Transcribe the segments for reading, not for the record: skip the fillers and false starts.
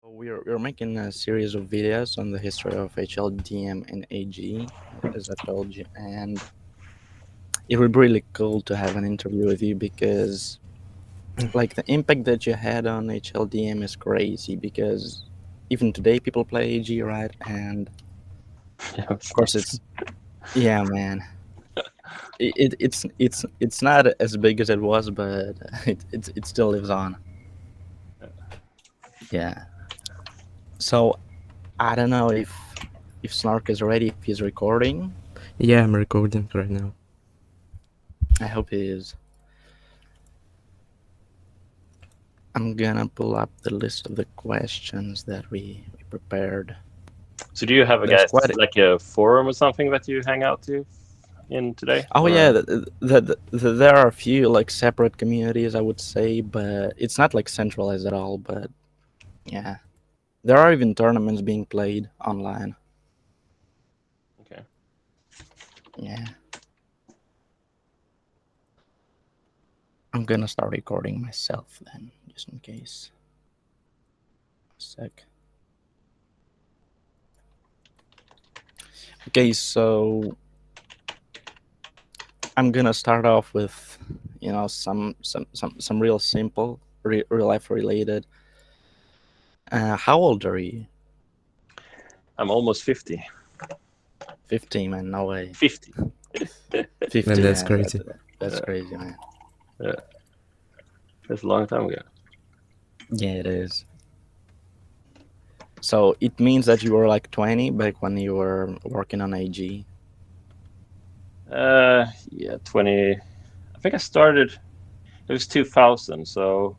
We're making a series of videos on the history of HLDM and AG, as I told you, and it would be really cool to have an interview with you because, like, the impact that you had on HLDM is crazy. Because even today, people play AG, right? And Yeah, of it's course, nuts. it's yeah, man. It's not as big as it was, but it still lives on. Yeah. So I don't know if Snark is ready, if he's recording. Yeah, I'm recording right now. I hope he is. I'm gonna pull up the list of the questions that we prepared. So do you have a There's guys quite a, like a forum or something that you hang out to in today? oh yeah, Or there are a few like separate communities, I would say, but it's not like centralized at all. But yeah, there are even tournaments being played online. okay. Yeah, I'm gonna start recording myself then, just in case. A sec. Okay, so I'm gonna start off with, some real simple, real life related. How old are you? I'm almost 50. 15, man. No way. 50. 50, And that's yeah. crazy. That's Yeah, crazy, man. yeah. That's a long time ago. Yeah, it is. So it means that you were like 20 back when you were working on AG. Yeah, 20. I think I started, it was 2000, so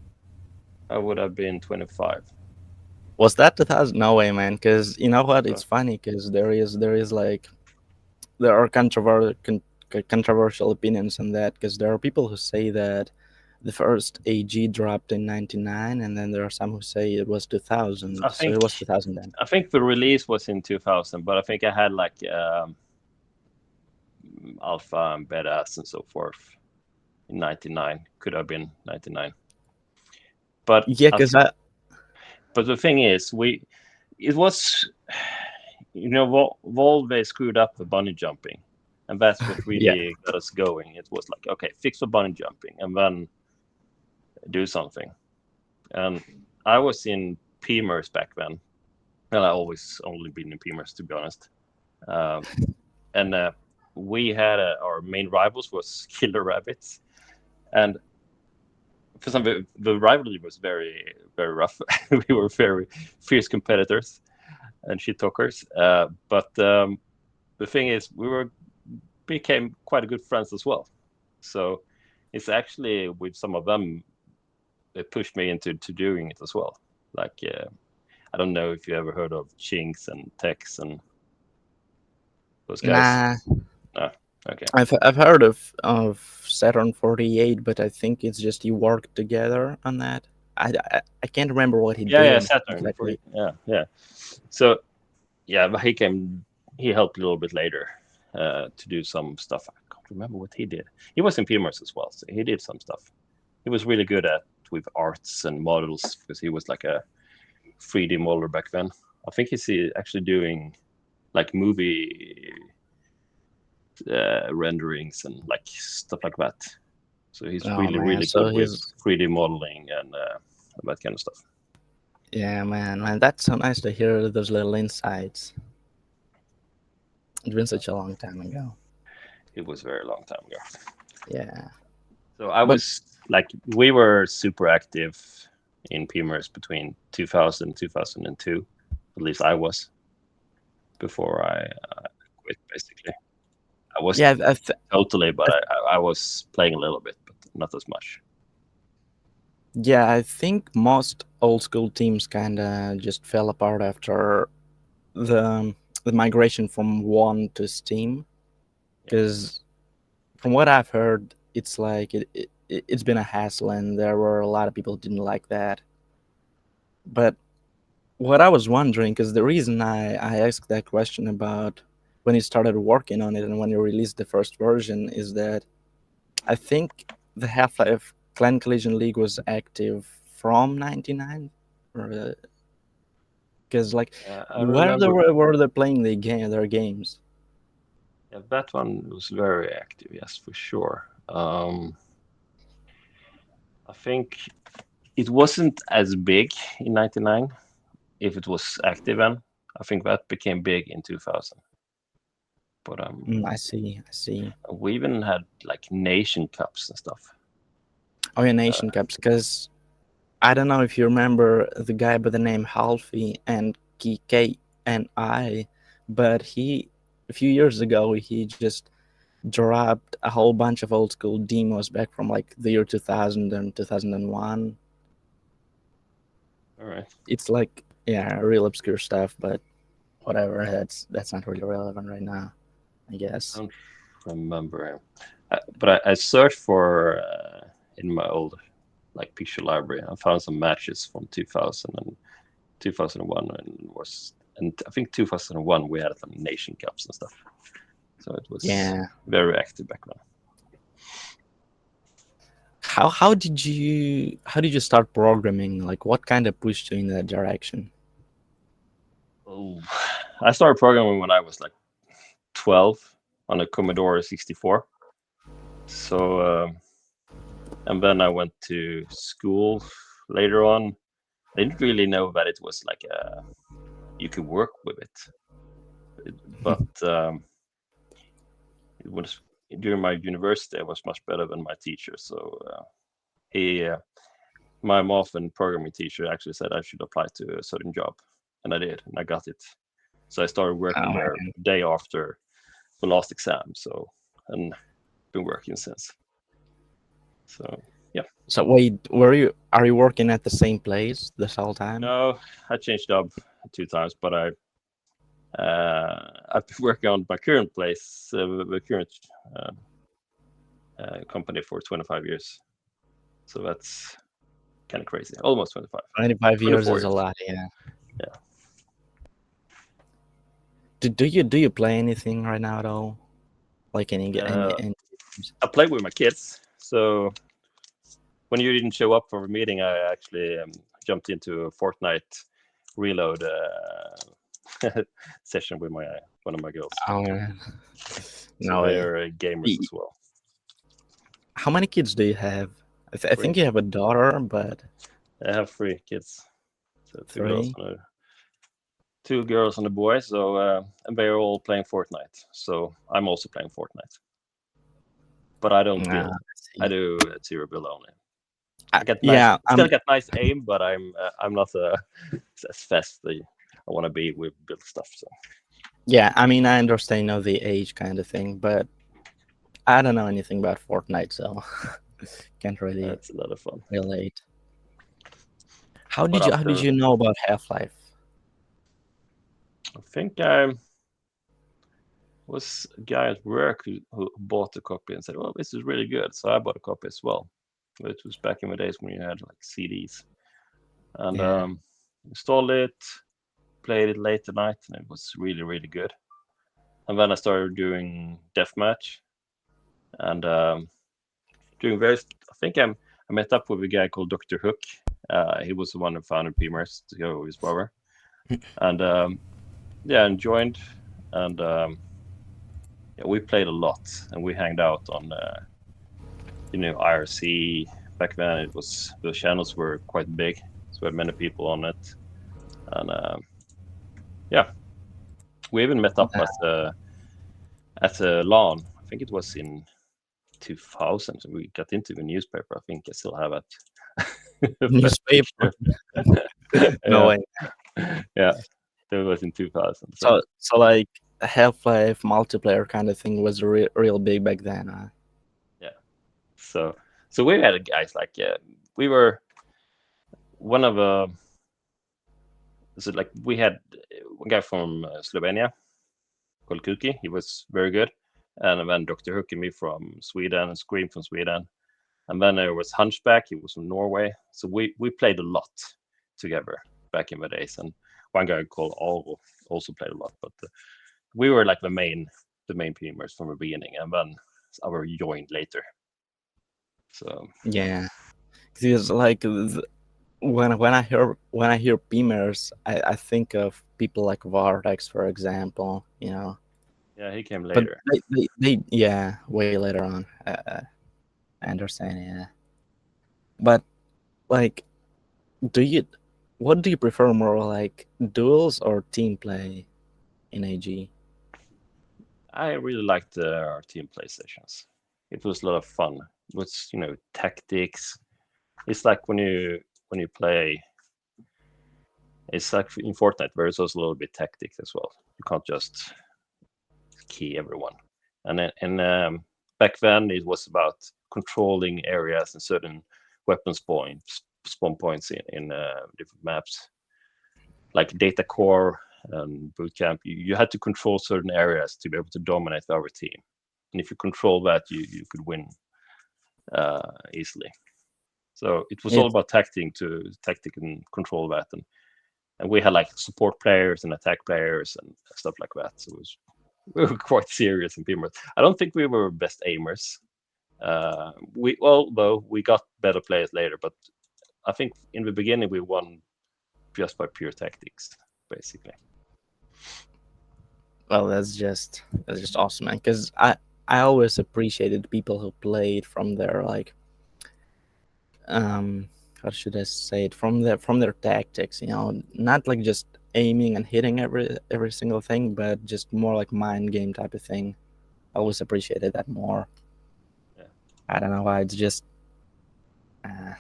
I would have been 25. Was that 2000? No way, man. Because you know what? So It's funny because there is like there are controversial opinions on that. Because there are people who say that the first AG dropped in '99, and then there are some who say it was I 2000. So think it was 2000 then. I think the release was in 2000, but I think I had like alpha and betas and so forth in 99. Could have been 99. But Yeah, I because th- but the thing is, it was, Volve they screwed up the bunny jumping, and that's what yeah. really got us going. It was like, okay, fix the bunny jumping and then do something. And I was in pmers back then. Well, I always only been in pmers, to be honest. Um, and we had our main rivals was KillerRabbit, and for some the rivalry was very very rough. We were very fierce competitors and shit talkers. But the thing is, we were became quite good friends as well. So it's actually with some of them it pushed me into to doing it as well. Like I don't know if you ever heard of Chinks and Tex and those guys. Nah, No, okay. I've heard of Saturn 48, but I think it's just you work together on that. I can't remember what he Yeah, yeah, did Saturn for exactly. yeah, yeah. So yeah, but he helped a little bit later to do some stuff. I can't remember what he did. He was in PMers as well, so he did some stuff. He was really good at with arts and models because he was like a 3D modeler back then. I think he's actually doing like movie renderings and like stuff like that. So he's Oh really man, really so good with he's 3D modeling and that kind of stuff. yeah, man, that's so nice to hear those little insights. It's been such a long time ago. It was a very long time ago. Yeah, So I but was like, we were super active in PMers between 2000 2002. At least I was before I quit. Basically, I yeah, wasn't totally, but I was playing a little bit, but not as much. yeah, I think most old school teams kind of just fell apart after the the migration from One to Steam. Yeah, Because from what I've heard, it's like it's been a hassle, and there were a lot of people who didn't like that. But what I was wondering, because the reason I asked that question about when you started working on it and when you released the first version is that I think the Half-Life Clan Collision League was active from '99. Or, Because like, I where they remember. were they playing their games? Yeah, that one was very active. Yes, for sure. I think it wasn't as big in '99 if it was active then. I think that became big in 2000. But I see. I see. we even had like nation cups and stuff. Oh yeah, Uh, Nation Cups. Because I don't know if you remember the guy by the name Halfie and KK and I, but he a few years ago he just dropped a whole bunch of old school demos back from like the year 2000 and 2001. all right. It's like, yeah, real obscure stuff, but whatever. That's not really relevant right now, I I guess. don't remember him. But I searched for in my old like picture library. I found some matches from 2000 and 2001 and I think 2001 we had some nation cups and stuff. So it was Yeah. very active back then. How did you start programming? Like, what kind of pushed you in that direction? Oh, I started programming when I was like 12 on a Commodore 64. So and then I went to school later on. I didn't really know that it was like you could work with it, but it was during my university. I was much better than my teacher. So he, my math and programming teacher, actually said I should apply to a certain job, and I did, and I got it. So I started working Oh, there day after the last exam. So and been working since. So yeah. so wait, are you working at the same place this whole time? No, I changed job 2 times, but I've been working on my current place, the current uh, company for 25 years. So that's kind of crazy. Almost 25. 25 years 24 is a years. lot, yeah. Yeah. Do you play anything right now at all? Like any games? I play with my kids. So when you didn't show up for the meeting, I actually jumped into a Fortnite reload session with my one of my girls. Oh man. So No they way. are gamers Y- as well. How many kids do you have? I Three. think you have a daughter, but I have 3 kids. So three. two girls and a boy. So and they are all playing Fortnite. So I'm also playing Fortnite, but I don't Ah, build. I I see. do zero build only. I, I get nice. yeah, Still get nice aim, but I'm not as fast as I want to be with build stuff. So yeah. I mean, I understand, the age kind of thing, but I don't know anything about Fortnite, so can't really that's a lot of fun. relate. How But did you how did after you know about Half-Life? I think I was a guy at work who bought a copy and said, "Well, this is really good." So I bought a copy as well. It was back in the days when you had like CDs, and Yeah. installed it, played it late at night, and it was really really good. And then I started doing deathmatch and doing various. I think I met up with a guy called Dr. Hook. He was the one who founded pmers together with his brother, and yeah, and joined, and yeah, we played a lot, and we hanged out on IRC. Back then, it was the channels were quite big, so we had many people on it, and yeah, we even met up at a LAN. I think it was in 2000. So we got into the newspaper. I think I still have it. That Newspaper? picture. No Yeah, way. yeah. That was in 2000. So So like Half-Life multiplayer kind of thing was real big back then. yeah. So we had guys like we were one of so like we had one guy from Slovenia called Kuki. He was very good, and then Dr. Hook and me from Sweden, and Scream from Sweden, and then there was Hunchback. He was from Norway. So we played a lot together back in the days, and one guy called Oro also played a lot, but we were like the main pmers from the beginning, and then our joined later. So Yeah, because like when I hear pmers, I think of people like Vortex, for example. Yeah, he came But later. they yeah, way later on. I understand, yeah. But like, do you what do you prefer more, like duels or team play in AG? I really liked our team play sessions. It was a lot of fun. It was tactics. It's like when you play. It's like in Fortnite where it's also a little bit tactics as well. You can't just key everyone. And back then it was about controlling areas and certain weapons points, spawn points in different maps, like data core and boot camp. You had to control certain areas to be able to dominate our team, and if you control that, you could win easily. So it was all It's about tactic and control that, and we had like support players and attack players and stuff like that. So we were quite serious in PMers. I don't think we were best aimers. Though we got better players later, but I think in the beginning we won just by pure tactics, basically. well, that's just awesome, man. Because I always appreciated people who played from their, like, um how should I say it, from their tactics. Not like just aiming and hitting every single thing, but just more like mind game type of thing. I always appreciated that more. Yeah. I don't know why. It's just. Uh,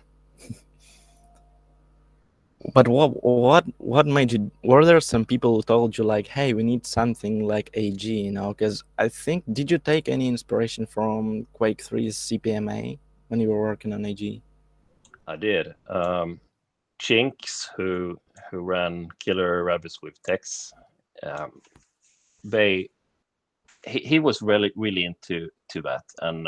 but what made you? Were there some people who told you, like, "Hey, we need something like AG"? Because I think, did you take any inspiration from Quake 3's CPMA when you were working on AG? I did. Chinks, who ran KillerRabbits with Tex, um, they he was really into that and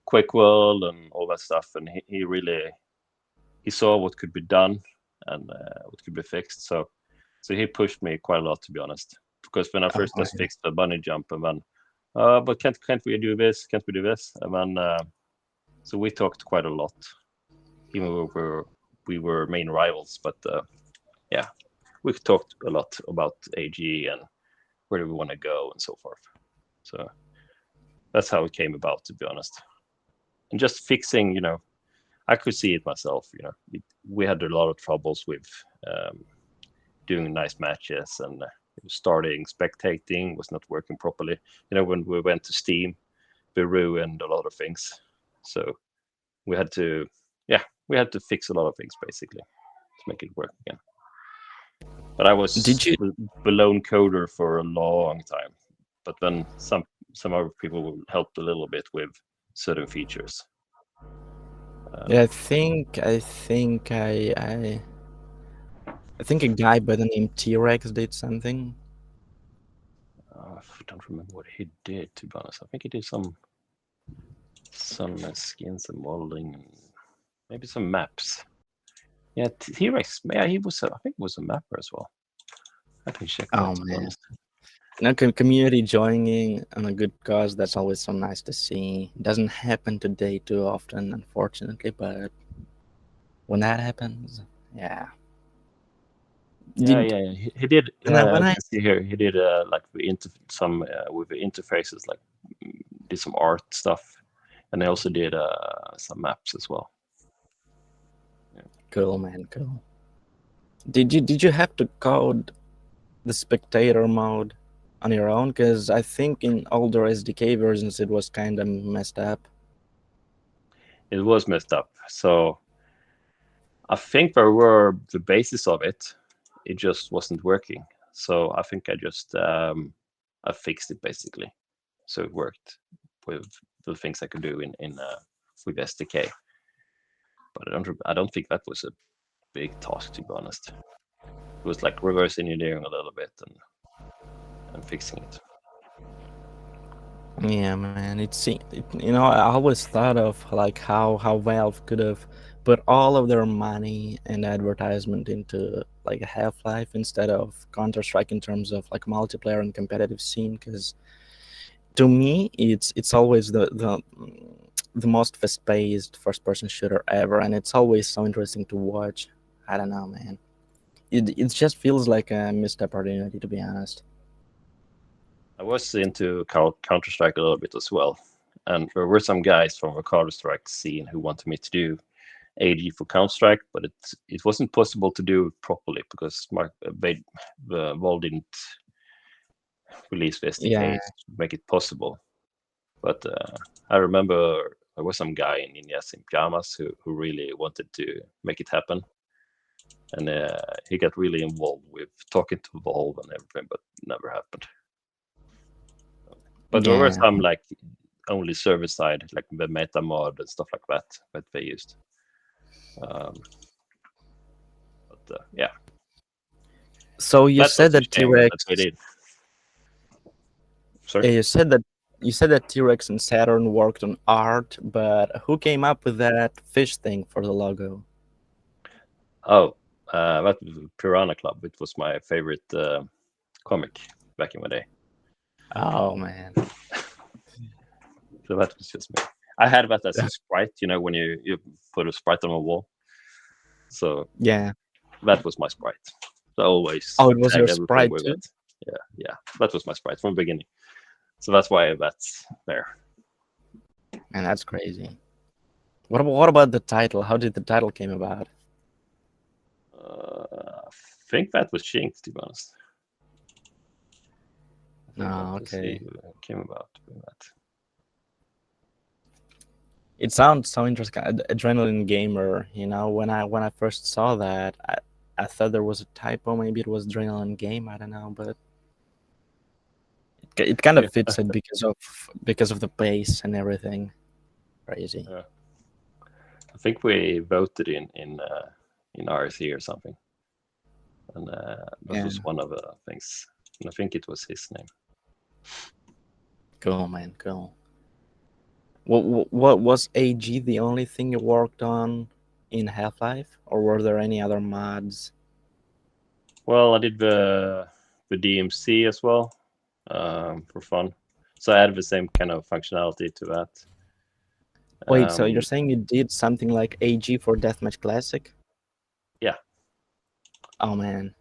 Quake World and all that stuff, and he saw what could be done and what could be fixed. So he pushed me quite a lot, to be honest. Because when I Oh, first just fixed the bunny jump, and then, but can't we do this? Can't we do this? And then, so we talked quite a lot. Even we were main rivals, but yeah, we talked a lot about AG and where do we want to go and so forth. So that's how it came about, to be honest. And just fixing, I could see it myself. We had a lot of troubles with um, doing nice matches, and starting spectating was not working properly. When we went to Steam, we ruined a lot of things. So we had to, yeah, we had to fix a lot of things basically to make it work again. But I was did you? the lone coder for a long time. But then some other people helped a little bit with certain features. Yeah, Um, I think a guy by the name T-Rex did something. I don't remember what he did, to be honest. I think he did some skins and modeling, and maybe some maps. Yeah, T-Rex. Yeah, he was. I think he was a mapper as well. I can check that, Oh to be man. honest. Community joining on a good cause, that's always so nice to see. Doesn't happen today too often, unfortunately, but when that happens, yeah. Yeah, Did yeah, yeah. He did. when I I when I can see here. He did like some with the interfaces, like did some art stuff, and he also did some maps as well. Yeah. Cool, man, cool. Did you have to code the spectator mode on your own? Because I think in older SDK versions it was kind of messed up. It was messed up. So I think there were the basis of it. It just wasn't working. So I think I fixed it basically, so it worked with the things I could do in with SDK. But I don't think that was a big task, to be honest. It was like reverse engineering a little bit and fixing it. Yeah, man. I always thought of, like, how Valve could have put all of their money and advertisement into, like, a Half-Life instead of Counter-Strike in terms of, like, multiplayer and competitive scene. Because to me, it's always the most fast-paced first-person shooter ever, and it's always so interesting to watch. I don't know, man. It just feels like a missed opportunity, to be honest. I was into Counter Strike a little bit as well, and there were some guys from the Counter Strike scene who wanted me to do AG for Counter Strike, but it wasn't possible to do it properly because the Valve didn't release the Yeah, SDKs to make it possible. But I remember there was some guy in Ninjas in Pyjamas who really wanted to make it happen, and he got really involved with talking to Valve and everything, but it never happened. But there were yeah, some like only server side, like the meta mod and stuff like that they used. Yeah, So you that said was a that shame that T-Rex. they did. Sorry. Yeah, you said that T-Rex and Saturn worked on art, but who came up with that fish thing for the logo? Oh, that was Piranha Club. It was my favorite comic back in the day. Oh man. So that was just me. I had that as a sprite, when you put a sprite on a wall. So Yeah. that was my sprite. So I always Oh, it was your tagged everything sprite with too? it. Yeah, that was my sprite from the beginning. So that's why that's there. Man, that's crazy. What about the title? How did the title came about? I think that was Shinx, to be honest. I think Oh, that was okay. he came about with that. It sounds so interesting. Adrenaline Gamer, when I first saw that, I thought there was a typo. Maybe it was Adrenaline Game. I don't know, but it kind of Yeah. fits it because of the bass and everything. Crazy. Yeah. I think we voted in RC or something, and that Yeah. was one of the things. And I think it was his name. Cool, man. Cool. What was AG the only thing you worked on in Half-Life, or were there any other mods? Well, I did the DMC as well for fun, so I added the same kind of functionality to that. Wait, so you're saying you did something like AG for Deathmatch Classic? Yeah. Oh man,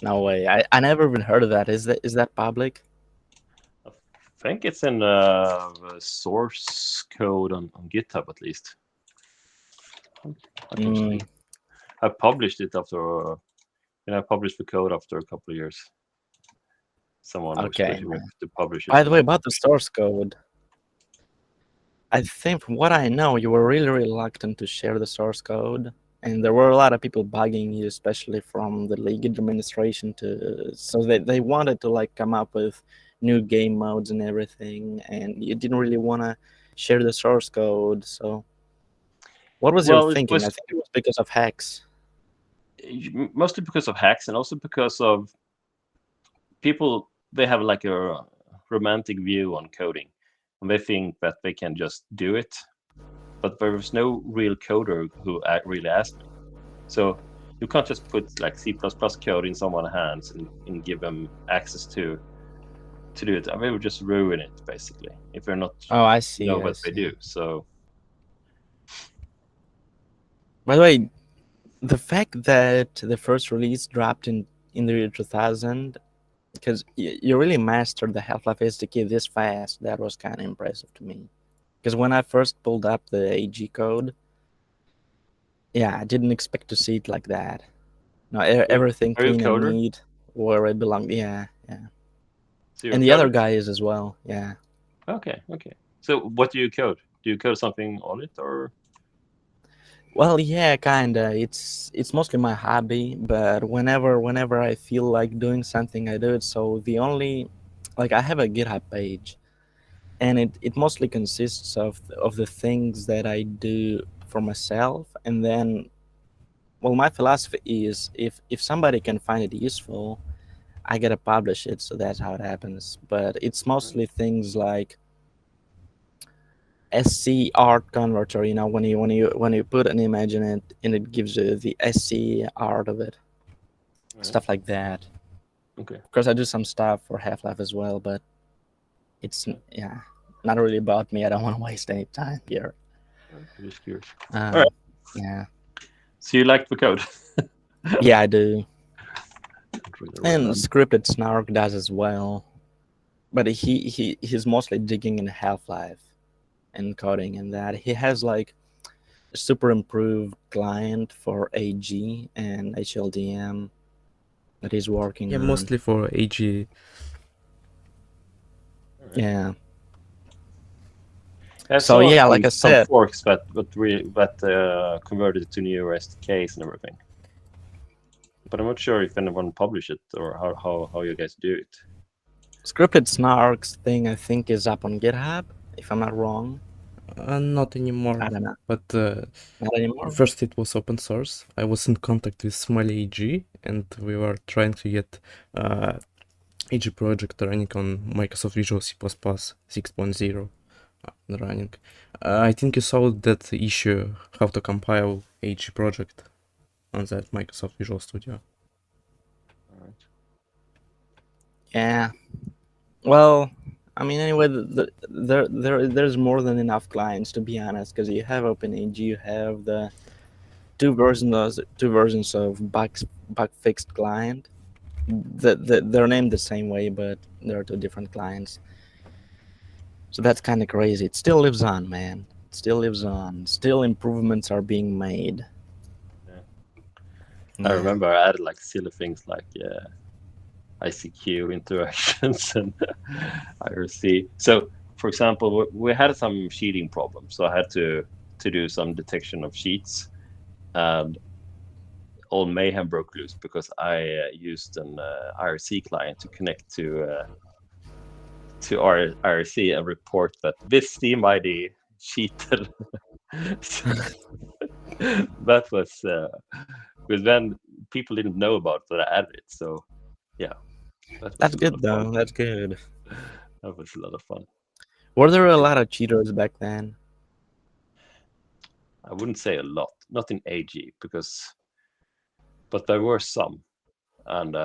no way! I never even heard of that. Is that public? I think it's in the source code on GitHub at least. I can see. I published it after. I published the code after a couple of years. Someone was Okay, pushing me man. to publish it. By the way, about the source code, I think from what I know, you were really reluctant to share the source code, and there were a lot of people bugging you, especially from the league administration, so they wanted to like come up with new game modes and everything, and you didn't really want to share the source code. So what was your Well, it thinking? I was think it was because of hacks. mostly because of hacks and also because of people. They have like a romantic view on coding, and they think that they can just do it. But there was no real coder who really asked me. So you can't just put like C++ code in someone's hands and give them access to do it. I mean, they would just ruin it basically if they're not Oh, I see. know I what they see. do. So By the way, the fact that the first release dropped in the year 2000, because you really mastered the Half-Life SDK this fast, that was kind of impressive to me. Because when I first pulled up the AG code, yeah, I didn't expect to see it like that. No, everything are you a clean and coder? neat where it belonged. Yeah, yeah. So you're a And the other coder? guy is as well. Yeah. Okay. So what do you code? Do you code something on it or? Well, yeah, kinda. It's mostly my hobby, but whenever I feel like doing something, I do it. So like I have a GitHub page, and it mostly consists of the things that I do for myself, and then, well, my philosophy is if somebody can find it useful, I gotta publish it. So that's how it happens. But it's mostly things like SC art converter. When you put an image in it, and it gives you the SC art of it, stuff like that. Okay. Of course, I do some stuff for Half-Life as well, but it's, yeah, not really about me. I don't want to waste any time here. Just curious. Um, All right. Yeah, So you like the code? yeah, I do. Don't really And remember. ScriptedSnark does as well, but he's mostly digging in Half-Life and coding and that. He has like a super improved client for AG and HLDM that he's working Yeah, on. mostly for AG. Yeah. I So saw yeah, like I some said, forks that converted to newer SDKs and everything. But I'm not sure if anyone published it or how you guys do it. ScriptedSnark's thing I think is up on GitHub, if I'm not wrong. Not anymore, I don't know. but Not anymore. first it was open source. I was in contact with Smiley AG, and we were trying to get AG project running on Microsoft Visual C++ 6.0 running. I think you saw that issue, how to compile AG project on that Microsoft Visual Studio. All right. Yeah. Well, I mean, anyway, there's more than enough clients, to be honest, because you have OpenAG, you have the two versions of bug fixed client. They're named the same way, but they're two different clients. So that's kind of crazy. It still lives on, man. It still lives on. Still improvements are being made. Yeah. Yeah. I remember I added like silly things like ICQ interactions and IRC. So, for example, we had some cheating problems, so I had to do some detection of cheats, and all mayhem broke loose because I used an IRC client to connect to our IRC and report that this Steam ID cheated. So, that was because then people didn't know about that I added it. So yeah, that was That's a lot good of fun. though. That's good. That was a lot of fun. Were there a lot of cheaters back then? I wouldn't say a lot, not in AG, but there were some, and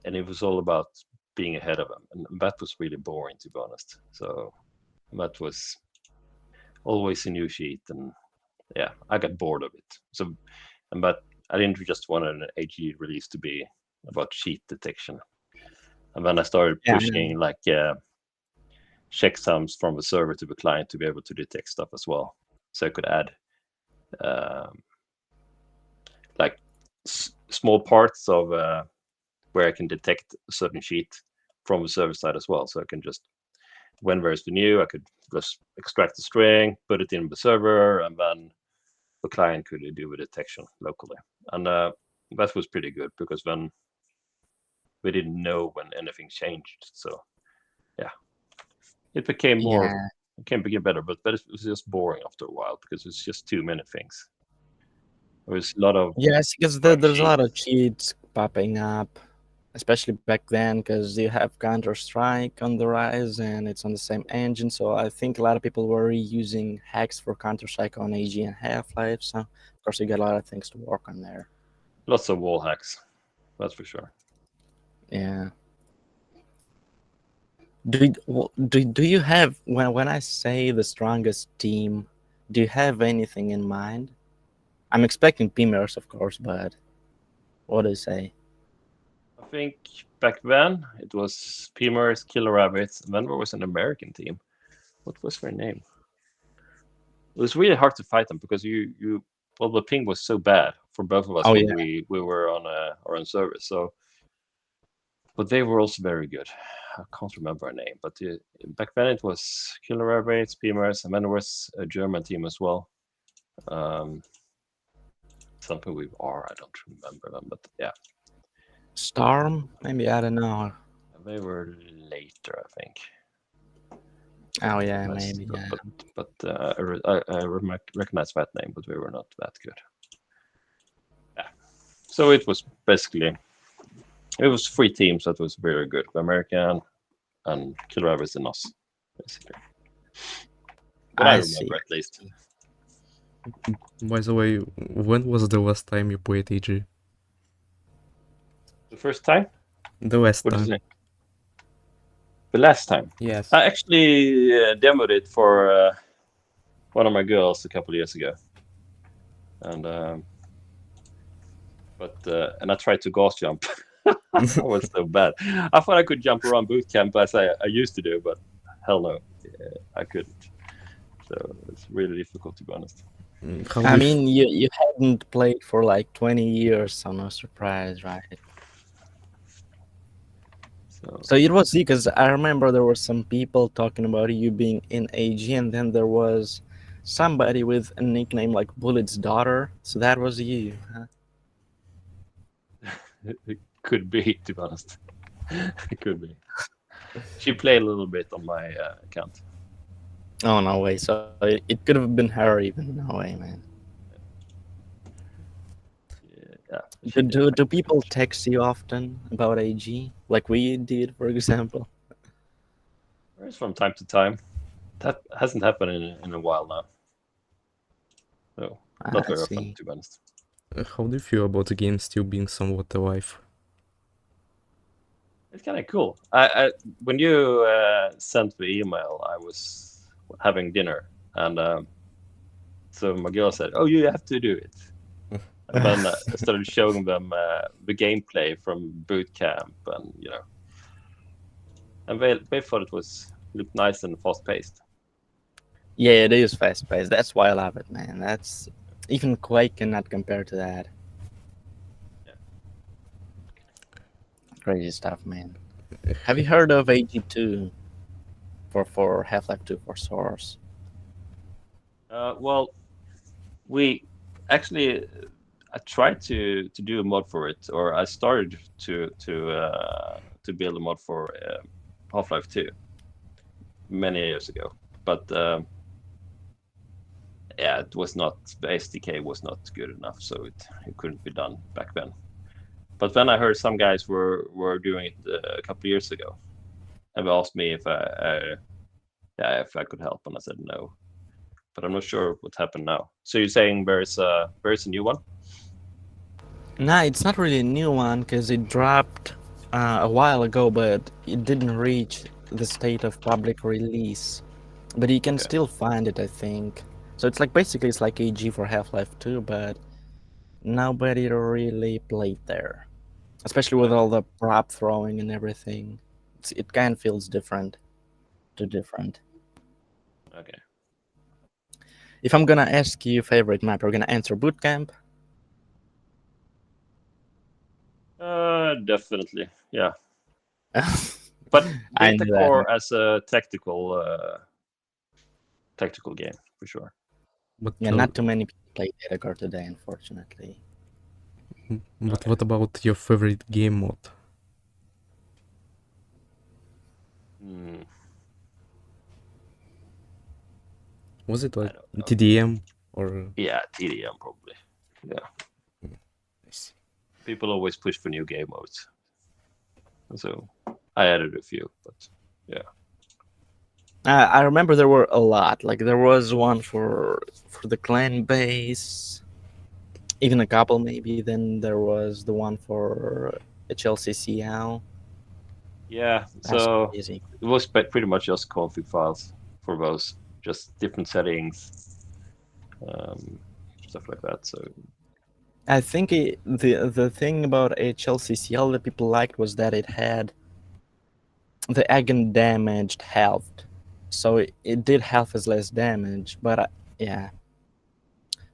it was all about being ahead of them, and that was really boring, to be honest. So that was always a new sheet, and yeah, I got bored of it. So, but I didn't just want an AG release to be about cheat detection, and then I started Yeah, pushing like checksums from the server to the client to be able to detect stuff as well, so I could add like small parts of where I can detect a certain sheet from the server side as well. So I can just, when there's the new, I could just extract the string, put it in the server, and then the client could do the detection locally. And that was pretty good because then we didn't know when anything changed. So yeah, it became more, yeah. it can become better, but it was just boring after a while because it's just too many things. There was a lot of Yes, because there's a lot of cheats popping up, especially back then, because you have Counter-Strike on the rise and it's on the same engine. So I think a lot of people were using hacks for Counter-Strike on AG and Half-Life. So of course you got a lot of things to work on there. lots of wall hacks, that's for sure. Yeah. Do you have, when I say the strongest team, do you have anything in mind? I'm expecting pmers, of course, but what do you say? I think back then it was pmers, KillerRabbit, and then there was an American team. What was their name? It was really hard to fight them because well, the ping was so bad for both of us Oh when yeah, we were on our own service. So, but they were also very good. I can't remember her name, but back then it was KillerRabbit, pmers, and then there was a German team as well. Something with R, I don't remember them, but yeah, Storm, maybe, I don't know. they were later, I think. Oh yeah, Nice, maybe, yeah. but I recognize that name, but we were not that good. Yeah, so it was basically it was 3 teams that was very good: American and KillerRabbit and us, basically. But I see. remember at least. By the way, when was the last time you played AG? The first time? The last What did you time. say? The last time? Yes. I actually demoed it for one of my girls a couple of years ago, and I tried to gauze jump. I was so bad. I thought I could jump around boot camp as I used to do, but hell no, I couldn't. So it's really difficult, to be honest. How I do you mean, you hadn't played for like 20 years, so no surprise, right? So it was because I remember there were some people talking about you being in AG, and then there was somebody with a nickname like BulliT's daughter. So that was you, huh? It could be, to be honest. It could be. She played a little bit on my account. Oh, no way. So it could have been her even. No way, man. Yeah. Do people text you often about AG? Like we did, for example? It's from time to time. That hasn't happened in a while now. So, not very often, to be honest. how do you feel about the game still being somewhat alive? It's kind of cool. I when you sent the email, I was having dinner, and so my girl said, "Oh, you have to do it." And then I started showing them the gameplay from boot camp, and and they thought it looked nice and fast paced. Yeah, it is fast paced. That's why I love it, man. That's even Quake cannot compare to that. Yeah. Crazy stuff, man. Have you heard of AG2 for Half-Life 2 for Source? Well, we actually I tried to do a mod for it, or I started to build a mod for Half-Life 2 many years ago, but yeah, it was not, the SDK was not good enough, so it couldn't be done back then. But then I heard some guys were doing it a couple of years ago, and they asked me if I could help, and I said no. But I'm not sure what happened now. So you're saying there's a new one? Nah, it's not really a new one because it dropped a while ago, but it didn't reach the state of public release. But you can still find it, I think. So it's like basically it's like AG for Half-Life 2, but nobody really played there, especially with all the prop throwing and everything. It kind of feels different. Okay. If I'm gonna ask you favorite map, you're gonna answer boot camp. Definitely, yeah. But I Data knew that, Core man. as a tactical game for sure. But Yeah, not too many people play Data Core today, unfortunately. But what about your favorite game mode? Was it like TDM or? Yeah, TDM probably. Yeah. I see. People always push for new game modes, so I added a few, but yeah. I remember there were a lot. Like there was one for the clan base, even a couple maybe. Then there was the one for HLCCL. Yeah, That's so crazy. it was pretty much just config files for those, just different settings, stuff like that. So I think the thing about HLCCL that people liked was that it had the Agon damaged halved, so it did half as less damage. But yeah,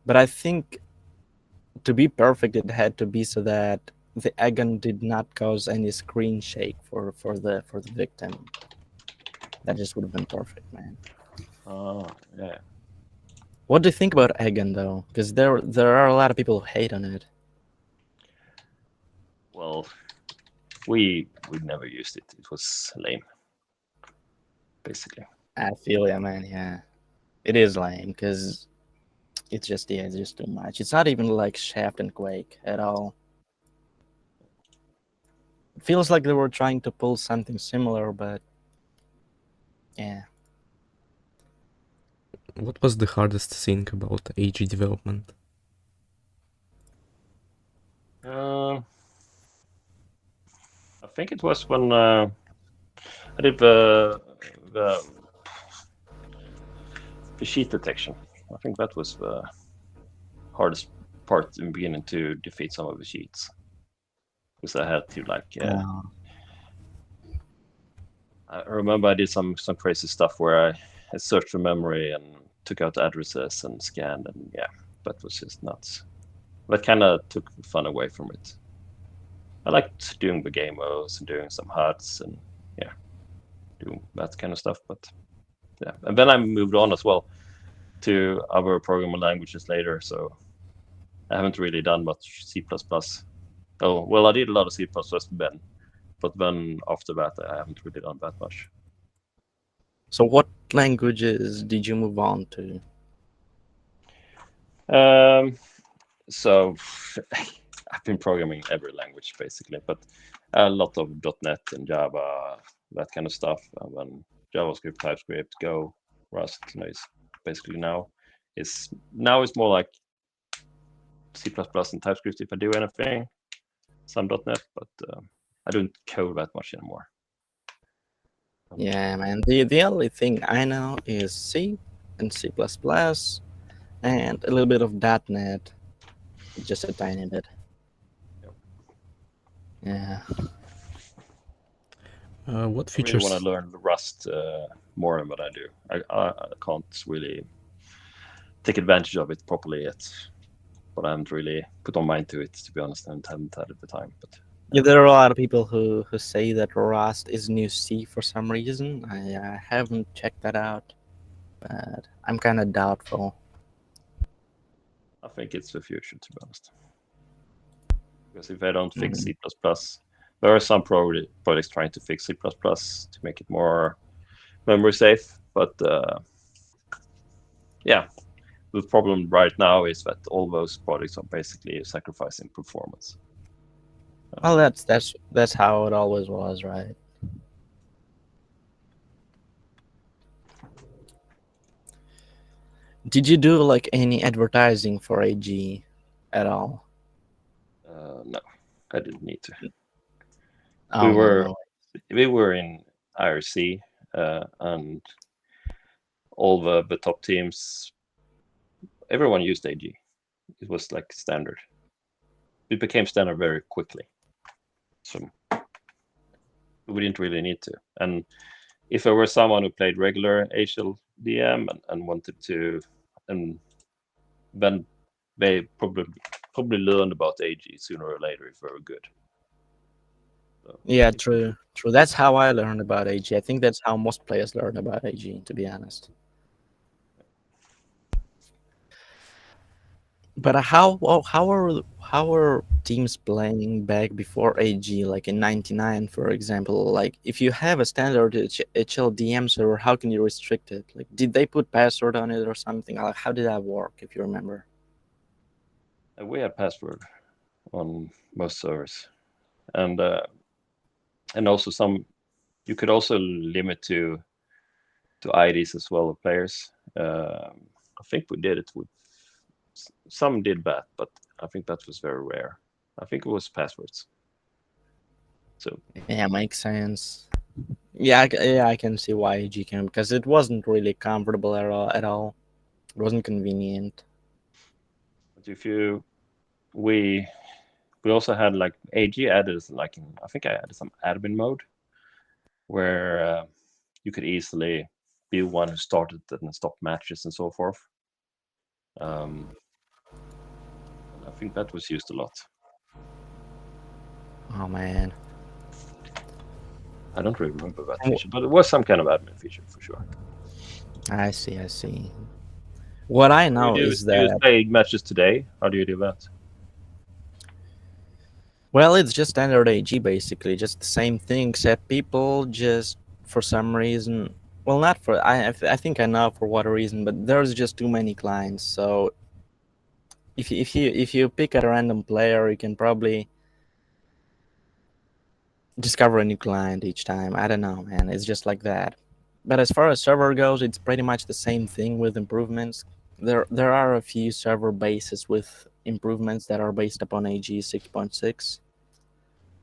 but I think to be perfect, it had to be so that the Agon did not cause any screen shake for the victim. That just would have been perfect, man. oh yeah. What do you think about Agon though? Because there are a lot of people who hate on it. Well, we never used it. It was lame, basically. I feel ya, man. Yeah, it is lame because it's just too much. It's not even like Shaft and Quake at all. It feels like they were trying to pull something similar, but yeah. What was the hardest thing about AG development? I think it was when I did the sheet detection. I think that was the hardest part in the beginning, to defeat some of the cheats, because I had to like. I remember I did some crazy stuff where I searched for memory and took out addresses and scanned, and yeah, that was just nuts. That kind of took the fun away from it. I liked doing the game modes and doing some huts and yeah, doing that kind of stuff. But yeah, and then I moved on as well to other programming languages later, so I haven't really done much C++. Oh, well, I did a lot of C++ then, but then after that, I haven't really done that much. So what languages did you move on to? So I've been programming every language basically, but a lot of .NET and Java, that kind of stuff, and then JavaScript, TypeScript, Go, Rust. Is basically now it's more like C++ and TypeScript if I do anything. Some .NET, but I don't code that much anymore. Yeah, man. The only thing I know is C and C++ and a little bit of .NET, just a tiny bit. Yep. Yeah. What I really features? want to learn Rust more than what I do. I can't really take advantage of it properly yet, but I haven't really put my mind to it, to be honest, and haven't had the time. But Yeah, there are a lot of people who say that Rust is new C for some reason. I haven't checked that out, but I'm kind of doubtful. I think it's the future, to be honest. Because if I don't fix Mm. C++, there are some projects trying to fix C++ to make it more memory safe, but yeah, the problem right now is that all those projects are basically sacrificing performance. Well, that's how it always was, right? Did you do like any advertising for AG at all? No, I didn't need to. Oh no. We were in IRC, and all the top teams, everyone used AG. It was like standard. It became standard very quickly, so we didn't really need to. And if there were someone who played regular HLDM and wanted to, and then they probably learned about AG sooner or later if they were good. So Yeah, true. That's how I learned about AG. I think that's how most players learn about AG, to be honest. But how are teams playing back before AG, like in '99, for example? Like, if you have a standard HLDM server, how can you restrict it? Like, did they put password on it or something? Like, how did that work, if you remember? we had password on most servers, and also some. You could also limit to IDs as well of players. I think we did it with some did that, but I think that was very rare. I think it was passwords. So Yeah, makes sense. Yeah, I can see why AG came, because it wasn't really comfortable at all. It wasn't convenient. but if you we also had like AG added like I think I added some admin mode where you could easily be one who started and stopped matches and so forth. And I think that was used a lot. Oh man. I don't really remember that feature, but it was some kind of admin feature for sure. I see. What I know Do is you that, play matches today? How do you do that? well, it's just standard AG basically, just the same thing, except people just for some reason, well, not for I think I know for what reason, but there's just too many clients. So if you pick a random player, you can probably discover a new client each time. I don't know, man. It's just like that. But as far as server goes, it's pretty much the same thing with improvements. There are a few server bases with improvements that are based upon AG 6.6.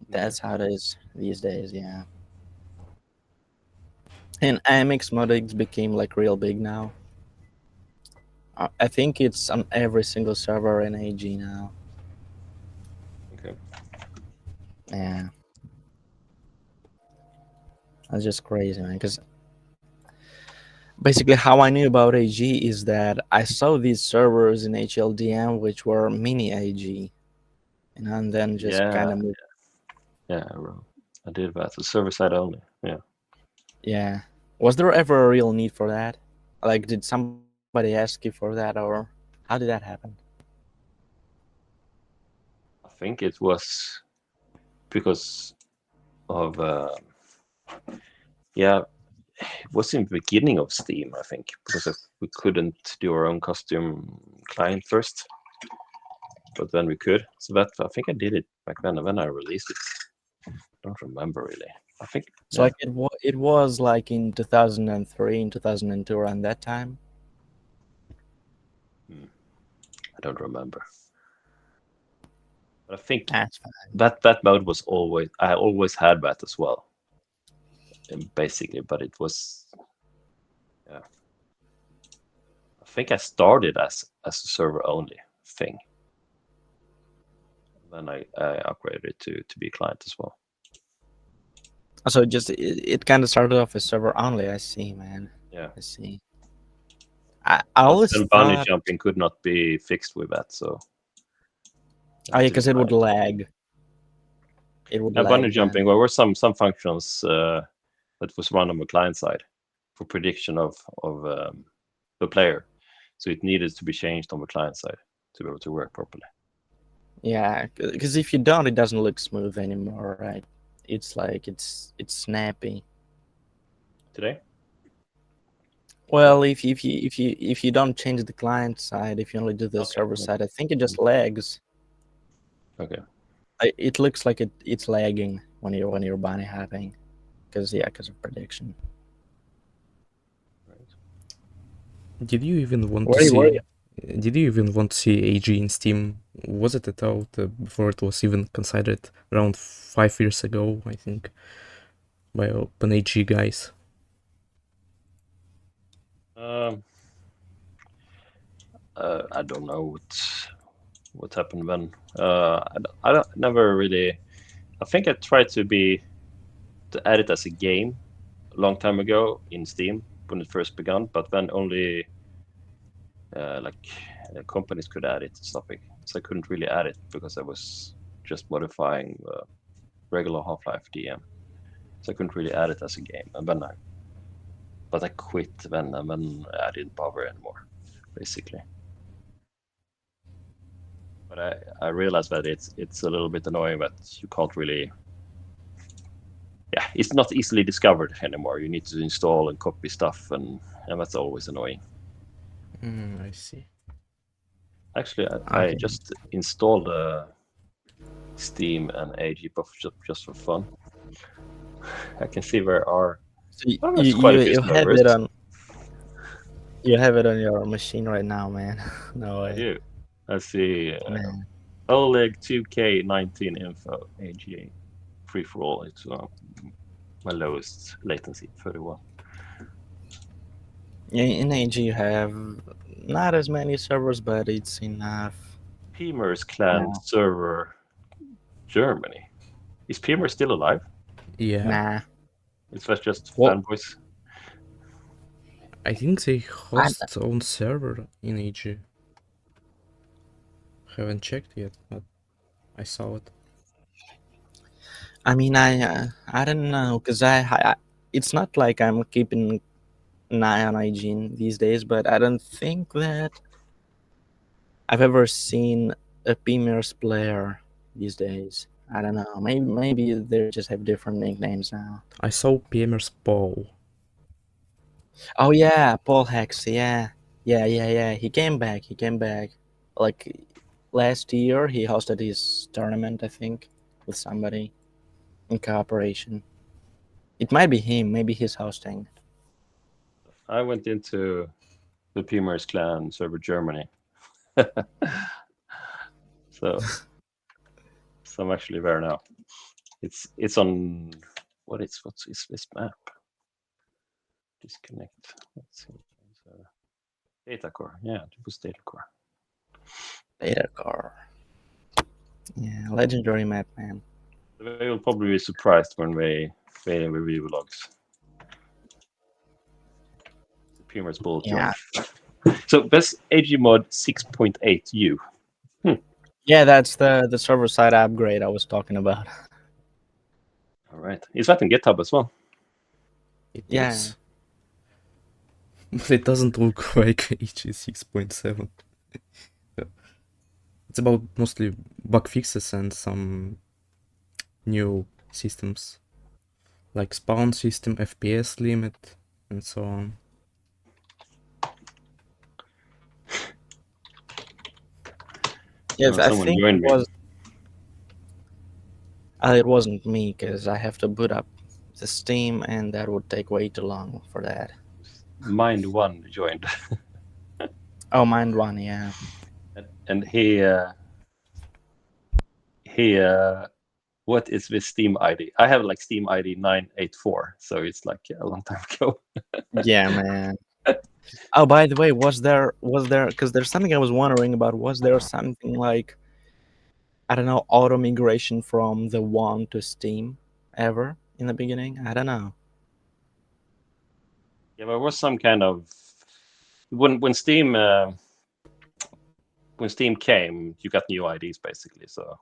That's how it is these days, yeah. And AMX moddings became like real big now. I think it's on every single server in AG now. Okay. Yeah, that's just crazy, man. Because basically, how I knew about AG is that I saw these servers in HLDM which were mini AG, and then just kind Yeah, of moved. yeah, I did that. The server side only. Yeah. Yeah. Was there ever a real need for that? Like, did somebody ask you for that, or how did that happen? I think it was because of yeah, it was in the beginning of Steam, I think, because we couldn't do our own custom client first, but then we could. So that I think I did it back then, and then I released it. I don't remember really. I think So like it was like in 2003, in 2002, around that time. I don't remember. But I think That's fine. that mode was I always had that as well, basically. But it was yeah. I think I started as a server only thing. Then I upgraded it to be a client as well. So it kind of started off as server only. I see, man. Yeah. I see. I But always then bunny thought, jumping could not be fixed with that, so oh I yeah, didn't because it would like. lag. It would And bunny lag jumping, then. there were some functions that was run on the client side for prediction of the player, so it needed to be changed on the client side to be able to work properly. Yeah, because if you don't, it doesn't look smooth anymore, right? It's like it's snappy. Today? Well, if you don't change the client side, if you only do the Okay. server side, I think it just lags. Okay. It looks like it's lagging when you're bunny hopping, because of prediction. Right. Did you even want to Where you were see? you? Did you even want to see AG in Steam? Was it out before it was even considered around 5 years ago, I think, by OpenAG guys? Um, I don't know what happened then. I never really. I think I tried to add it as a game a long time ago in Steam when it first began, but then only companies could add it to something. So I couldn't really add it because I was just modifying regular Half-Life DM. So I couldn't really add it as a game. But I quit then, and then I didn't bother anymore, basically. But I realized that it's a little bit annoying that you can't really. Yeah, it's not easily discovered anymore. You need to install and copy stuff, and that's always annoying. I see. Actually, I Okay. just installed Steam and AG just for fun. I can see there are So there's quite a few you have servers. it on your machine right now, man. No I way, do. I see man. Oleg 2K19 info AGA free for all. It's my lowest latency 31. In AG you have not as many servers, but it's enough. pmers clan Yeah. server Germany. Is pmers still alive? Yeah, Nah. It's just Well, fanboys. I think they I host its own server in AG. Haven't checked yet, but I saw it. I mean I don't know because it's not like I'm keeping an eye on hygiene these days, but I don't think that I've ever seen a pmers player these days. I don't know. Maybe they just have different nicknames now. I saw PMers Paul. Oh yeah, Paul Hex. Yeah. He came back. He came back. Like last year, he hosted his tournament, I think, with somebody in cooperation. It might be him. Maybe he's hosting. I went into the pmers clan server Germany. so so I'm actually there now. It's on what's this map? Disconnect. Let's see. Data core. Yeah, it was data core. Data core. Yeah, legendary map, man. They will probably be surprised when they review logs. The pmers BulliT Yeah. join. So best AG mod 6.8U. Yeah, that's the server side upgrade I was talking about. All right. Is that in GitHub as well? It Yeah. is. But it doesn't look like HE 6.7. It's about mostly bug fixes and some new systems, like spawn system, FPS limit, and so on. Yes, Oh, I someone think joined me. It wasn't me because I have to boot up the Steam, and that would take way too long for that. Mind1 joined. Oh, Mind One, yeah. And what is this Steam ID? I have like Steam ID 984, so it's like a long time ago. Yeah, man. Oh, by the way, was there because there's something I was wondering about. Was there something like, I don't know, auto migration from the One to Steam ever in the beginning? I don't know. Yeah, there was some kind of when Steam came, you got new IDs basically. So,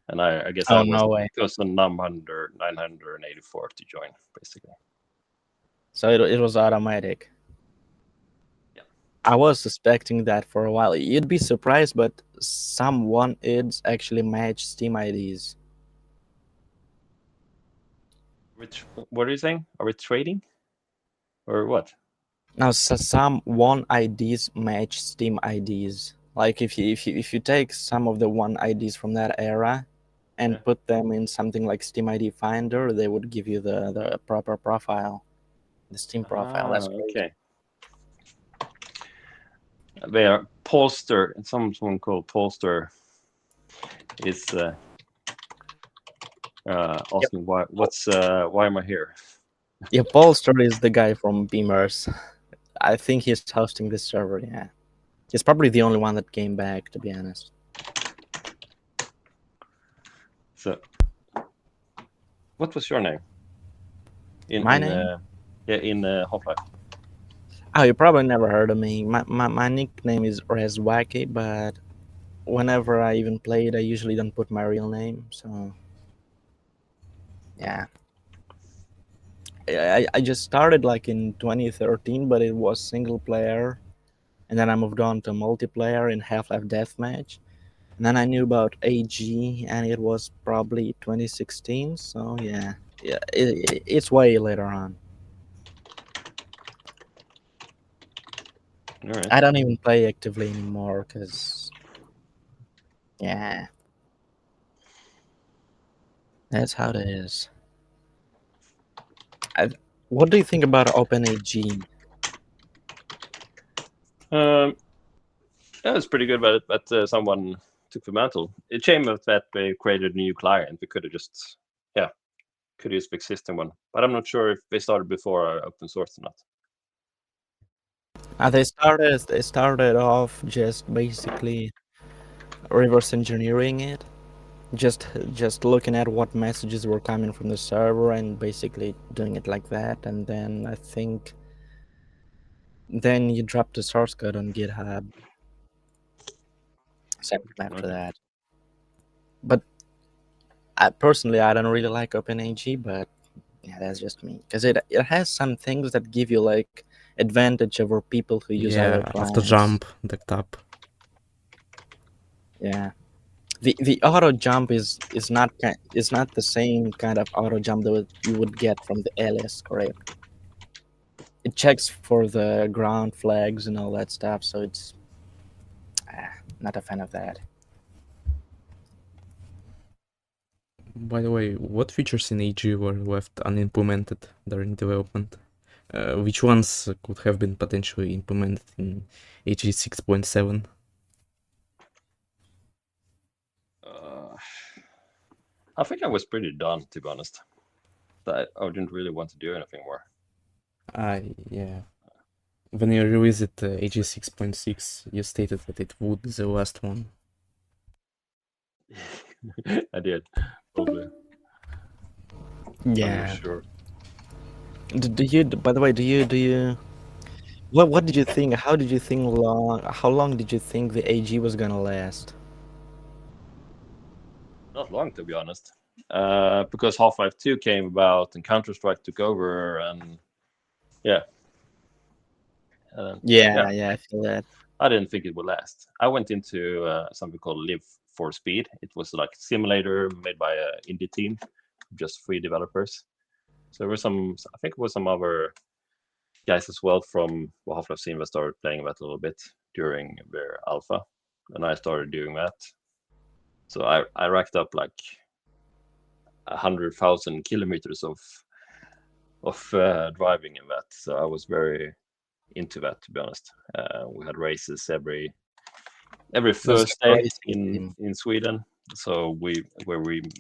and I guess Oh, I was no way. chosen 984 to join basically. So it was automatic. Yeah. I was suspecting that for a while. You'd be surprised, but some one ids actually match Steam IDs. Which what are you saying? Are we trading, or what? Now, some one IDs match Steam IDs. Like if you take some of the one IDs from that era and put them in something like Steam ID Finder, they would give you the proper profile, the Steam profile. That's crazy. Okay. They are Polster, and someone called Polster is asking why am I here? Yeah, Polster is the guy from pmers. I think he's hosting this server. Yeah, he's probably the only one that came back, to be honest. So, what was your name? My name? In Half-Life. Oh, you probably never heard of me. My nickname is Rezwacky, but whenever I even play it, I usually don't put my real name. So, yeah. I just started like in 2013, but it was single player. And then I moved on to multiplayer in Half-Life Deathmatch. And then I knew about AG, and it was probably 2016. So, yeah. It's way later on. All right. I don't even play actively anymore because, yeah, that's how it is. What do you think about OpenAG? That was pretty good, but someone took the mantle. It's a shame that they created a new client. We could have just, could use the existing one. But I'm not sure if they started before open source or not. They started off just basically reverse engineering it, just looking at what messages were coming from the server and basically doing it like that. And then I think then you drop the source code on GitHub. Something after that. But I don't really like OpenAG, but yeah, that's just me. Because it has some things that give you like advantage over people who use other clients. After jump, the tab. Yeah. The auto jump is not the same kind of auto jump that you would get from the LS, correct? It checks for the ground flags and all that stuff, so it's not a fan of that. By the way, what features in AG were left unimplemented during development? Which ones could have been potentially implemented in AG 6.7? I think I was pretty done, to be honest. I didn't really want to do anything more. Yeah. When you revisit AG 6.6, you stated that it would be the last one. I did, probably. I'm Yeah. not sure. Do you? By the way, do you? What did you think? How did you think long? How long did you think the AG was gonna last? Not long, to be honest. Because Half-Life 2 came about and Counter-Strike took over, and yeah. Yeah, I feel that. I didn't think it would last. I went into something called Live for Speed. It was like a simulator made by an indie team, just 3 developers. So there were some, I think it was some other guys as well from Half-Life scene that started playing that a little bit during their alpha, and I started doing that. So I racked up like 100,000 kilometers of driving in that. So I was very into that, to be honest. We had races every That's Thursday crazy. in Sweden. So we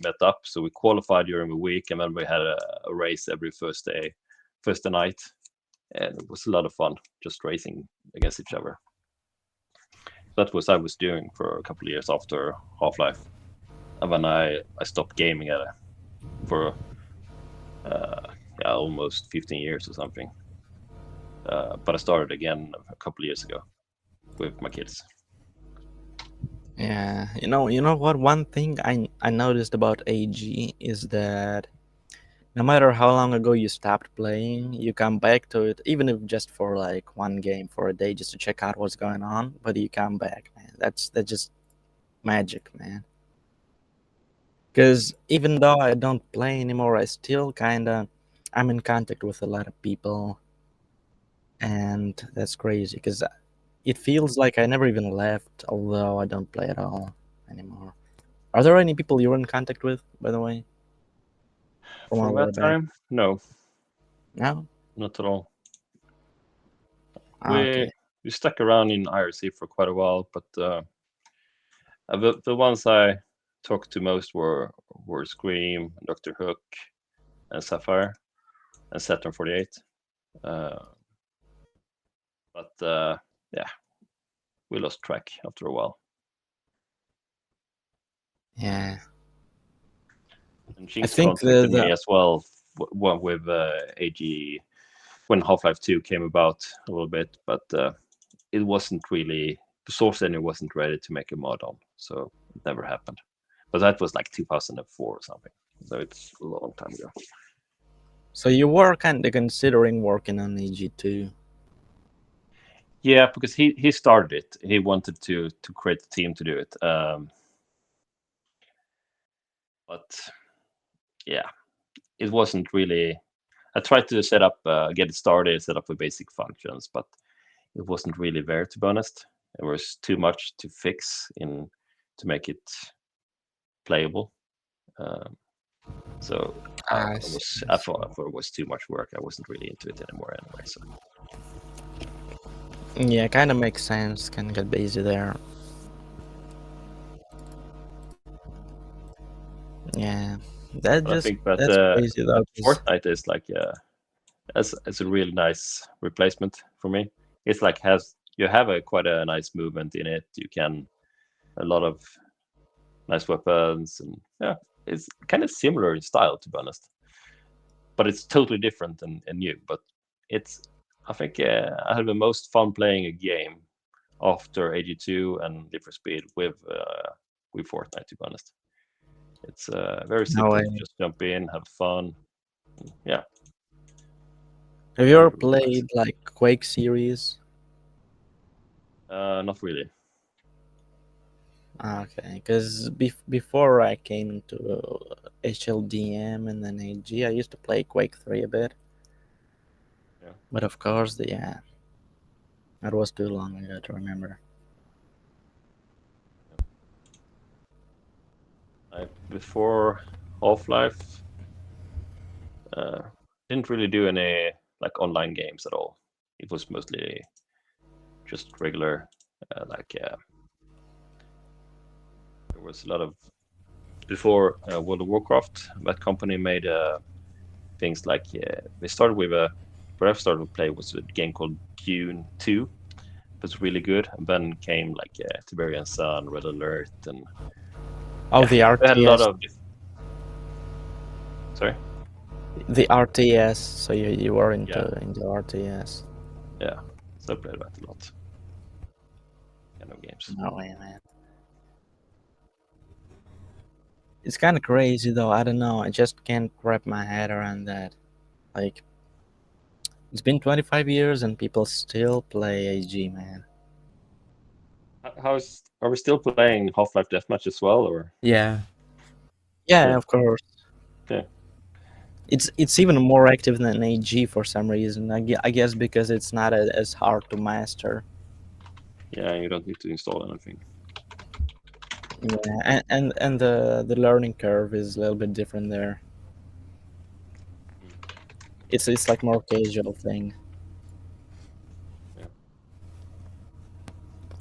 met up. So we qualified during the week, and then we had a race every Thursday night, and it was a lot of fun just racing against each other. That was I was doing for a couple of years after Half-Life, and then I stopped gaming at it for almost 15 years or something. But I started again a couple of years ago with my kids. Yeah, you know what? One thing I noticed about AG is that no matter how long ago you stopped playing, you come back to it, even if just for like one game for a day, just to check out what's going on. But you come back, man. That's just magic, man. Because even though I don't play anymore, I still I'm in contact with a lot of people, and that's crazy. Because it feels like I never even left, although I don't play at all anymore. Are there any people you're in contact with, by the way? From all From the way that back? time, no, No? not at all. Okay. We stuck around in IRC for quite a while, but the ones I talked to most were Scream, Dr. Hook, and Sapphire, and Saturn 48. But yeah, we lost track after a while. Yeah. And Jinx think contacted me as well with AG when Half-Life 2 came about a little bit, but it wasn't really, the source engine wasn't ready to make a mod on, so it never happened. But that was like 2004 or something, so it's a long time ago. So you were kind of considering working on AG2. Yeah, because he started it. He wanted to create a team to do it. But yeah, it wasn't really. I tried to set up, get it started, set up the basic functions, but it wasn't really there, to be honest. There was too much to fix to make it playable. So I thought it was too much work. I wasn't really into it anymore anyway. So yeah, kind of makes sense. Can get busy there. Yeah, I think that that's crazy though. Fortnite is like it's a really nice replacement for me. It's like you have quite a nice movement in it. You can a lot of nice weapons, and yeah, it's kind of similar in style, to be honest. But it's totally different and new. But I think I had the most fun playing a game after AG2 and Live for Speed with Fortnite, to be honest. It's very simple to just jump in, have fun. Yeah. Have you ever played like Quake series? Not really. Okay, because before I came to HLDM and then AG, I used to play Quake 3 a bit. Yeah. But of course, that was too long ago to remember. Before Half-Life, didn't really do any like online games at all. It was mostly just regular, there was a lot of before World of Warcraft. That company made things like they started with where I started to play was a game called Dune 2. It was really good. And then came like Tiberian Sun, Red Alert, and Oh, the we had a lot RTS. of. Sorry. The RTS. So you were into Yeah. into RTS. Yeah, so I played that a lot. Kind of games. No way, man. It's kind of crazy though. I don't know. I just can't wrap my head around that. Like, it's been 25 years and people still play AG, man. Are we still playing Half-Life Deathmatch as well, or? Yeah. Yeah, Yeah. of course. Yeah. It's even more active than AG for some reason. I guess because it's not as hard to master. Yeah, you don't need to install anything. Yeah, and the learning curve is a little bit different there. It's like more casual thing. Yeah.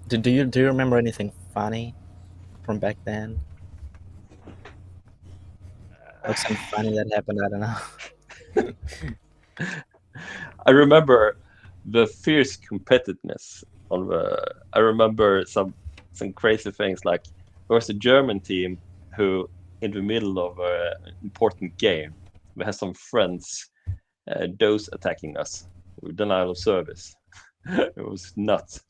Do you remember anything funny from back then? Like something funny that happened? I don't know. I remember the fierce competitiveness of. I remember some crazy things like there was a German team who, in the middle of an important game, we had some friends, those attacking us with denial of service. It was nuts.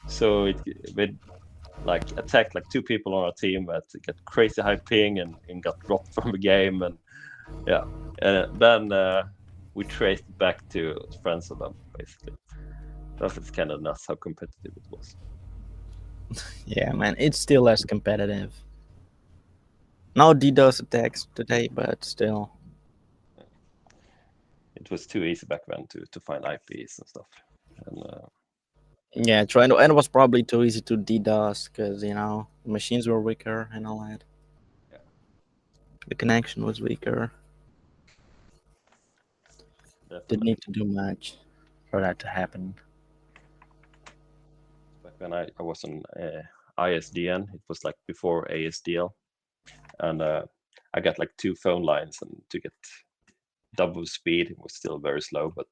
So we like attacked like 2 people on our team that got crazy high ping and got dropped from the game, and yeah, and then we traced it back to friends of them basically. That was kind of nuts how competitive it was. Yeah, man, it's still less competitive. No DDoS attacks today, but still. It was too easy back then to find IPs and stuff. And Yeah, and it was probably too easy to DDoS because the machines were weaker and all that. Yeah. The connection was weaker. Didn't need to do much for that to happen. Back when I was on ISDN, it was like before ASDL, and I got like 2 phone lines, and to get double speed, it was still very slow, but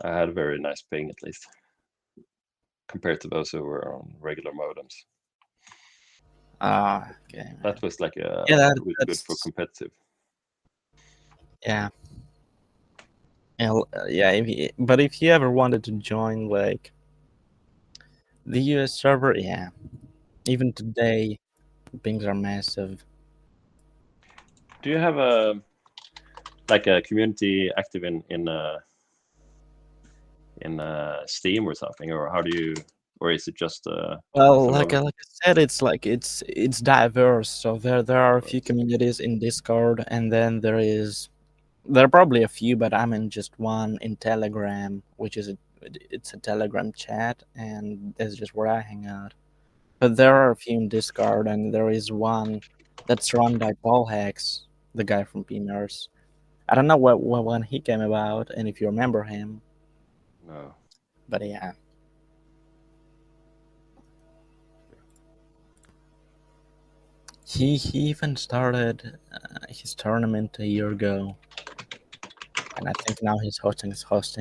I had a very nice ping at least compared to those who were on regular modems. Okay. Man. That was like Yeah, really good for competitive. Yeah. Yeah, but if you ever wanted to join like the US server, yeah, even today, pings are massive. Do you have a community active in Steam or something, or how do you, or is it just Well, like I said, it's diverse. So there are a few Right. communities in Discord, and then there are probably a few, but I'm in just one in Telegram, which is it's a Telegram chat, and that's just where I hang out. But there are a few in Discord, and there is one that's run by Paul Hex, the guy from pmers. I don't know when he came about, and if you remember him, No. but yeah. He even started his tournament a year ago, and I think now he's hosting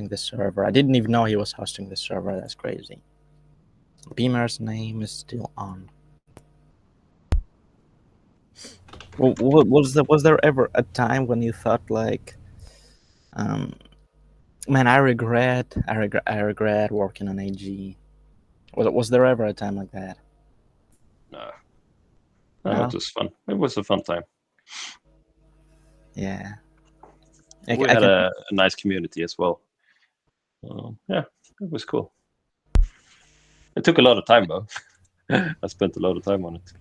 the server. I didn't even know he was hosting the server. That's crazy. pmers' name is still on. Was there ever a time when you thought like, man, I regret working on AG? Was there ever a time like that? No. No? It was fun. It was a fun time. Yeah. We had a nice community as well. Yeah, it was cool. It took a lot of time though. I spent a lot of time on it.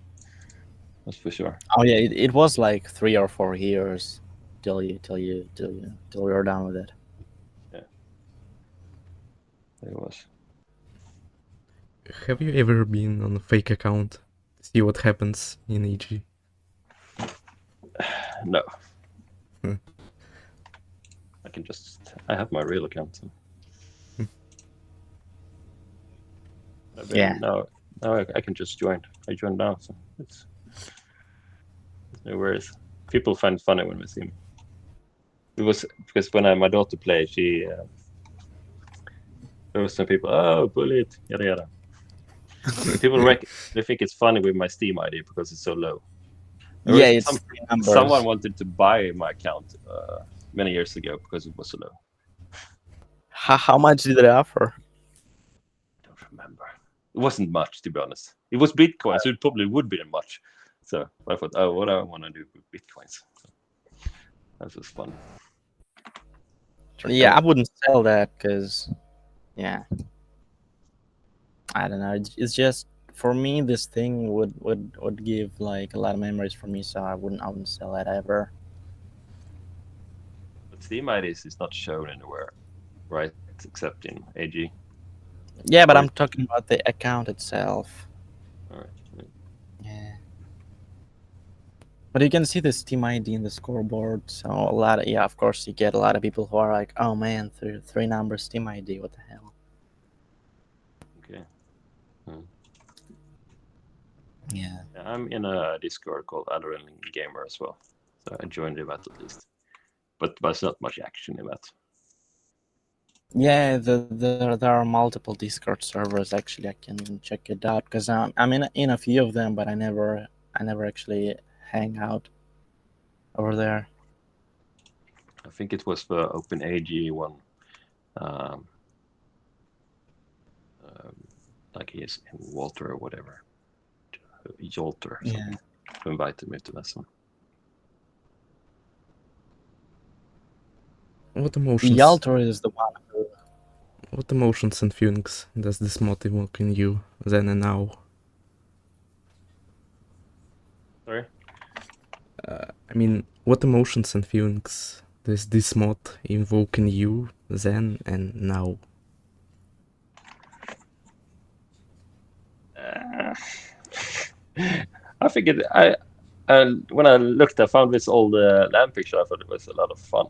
That's for sure. Oh yeah, it was like 3 or 4 years till we were done with it. Yeah, it was. Have you ever been on a fake account? See what happens in AG? No. Hmm. I have my real account. So. Yeah. Now I can just join. I joined now, so no worries. People find it funny when they see me. it was because when my daughter played, there was some people, oh, BulliT, yada yada. People they think it's funny with my Steam ID because it's so low. There Yeah, was it's three someone numbers. wanted to buy my account many years ago because it was so low. How much did they offer? I don't remember. It wasn't much, to be honest. It was Bitcoin, so it probably would be much. So I thought, oh, what do I want to do with Bitcoins? So that was fun. Yeah, I wouldn't sell that because, yeah, I don't know. It's just for me, this thing would give like a lot of memories for me, so I wouldn't sell it ever. But Steam IDs is not shown anywhere, right? Except in AG. Yeah, but Or- I'm talking about the account itself. All right. Yeah. But you can see the Steam ID in the scoreboard, so a lot of, yeah, of course you get a lot of people who are like, oh man, three numbers Steam ID, what the hell? Okay. Yeah. I'm in a Discord called Adrenaline Gamer as well, so I joined the event at least. But there's not much action in that. Yeah, there are multiple Discord servers. Actually, I can check it out because I'm in a few of them, but I never actually hang out over there. I think it was the Open AG one. Like he is Walter or whatever. Jolter or something. Who invited me to that one. What emotions? Yaltor is the one who. What emotions and feelings does this mod evoke in you then and now? Sorry? I mean, what emotions and feelings does this mod evoke in you then and now? I think when I looked, I found this old land picture. I thought it was a lot of fun.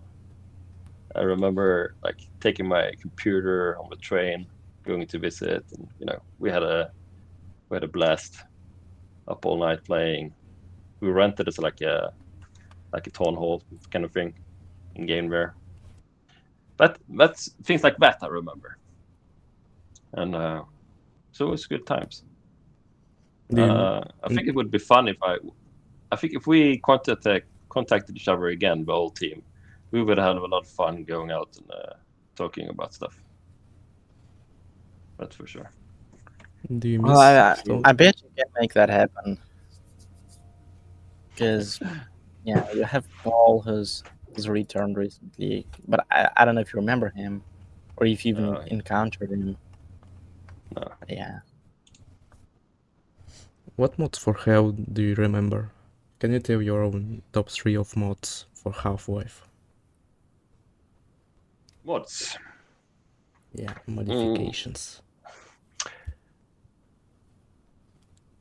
I remember like taking my computer on the train, going to visit, and we had a blast, up all night playing. We rented it as like a town hall kind of thing in game there. But that's things like that I remember, and so it was good times. I think it would be fun if we contacted each other again, the whole team. We would have a lot of fun going out and talking about stuff. That's for sure. Do you miss? Well, I bet you can make that happen. Because, yeah, you have Paul who's returned recently, but I don't know if you remember him or if you even encountered him. No. Yeah. What mods for Hell do you remember? Can you tell your own top 3 of mods for Half-Life? Mods? Yeah, modifications.